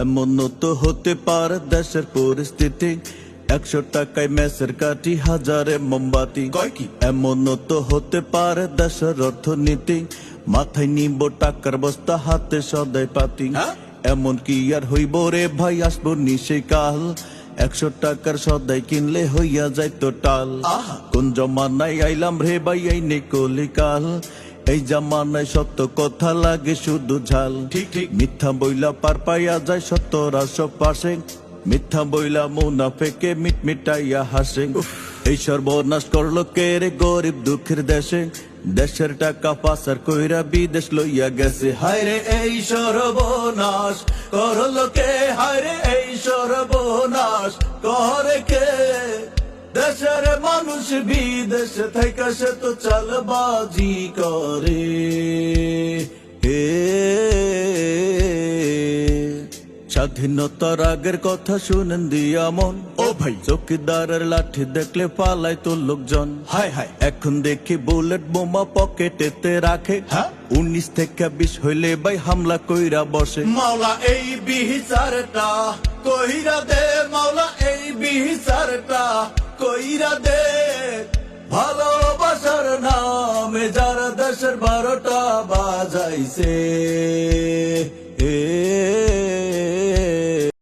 এমন তো হতে পারে দেশের পরিস্থিতি, 100 টাকায় মেসের কাটি, হাজারে মোমবাতি। কয় কি? এমন তো হতে পারে দেশের অর্থনীতি, মাথায় নিব টাকার বস্তা, হাতে সদাই পাতি। হ্যাঁ? এমন কি আর হইব রে ভাই, আসবো নিশে কাল, 100 টাকার সদাই কিনলে হইয়া যাইতো টাল। আহা। কোন জমানায় আইলাম রে ভাই, এই নে কলিকাল, এই জামানায় সত্য কথা লাগে শুধু ঝাল। ঠিক ঠিক। মিথ্যা বইলা পার পাইয়া যায় সত্যরা সব পাশে, মিথ্যা বইলা মুনাফেকে মিটমিটাইয়া হাসে। এই সর্বনাশ করলো কে রে গরিব দুঃখের দেশে, দেশের টাকা পাচার কইরা বিদেশ লইয়া গেছে। হায় রে এই সর্বনাশ করলো কে, হায় রে এই সর্বনাশ করে কে, দেশের মানুষ বিদেশে থেকে সে তো চালবাজি করে। স্বাধীনতার আগের কথা শুনেন দিয়া মন, ও ভাই। চৌকিদারের লাঠি দেখলে পালাই তো লোকজন। হায় হায়। এখন দেখি বুলেট বোমা পকেটেতে রাখে, হ্যাঁ? 19 থেকে 20 হইলে ভাই হামলা কইরা বসে। মাওলা এই বিচারটা কইরা দে, মাওলা এই বিচারটা কইরা দে, ভালোবাসার নামে যারা দেশের 12টা বাজাইছে,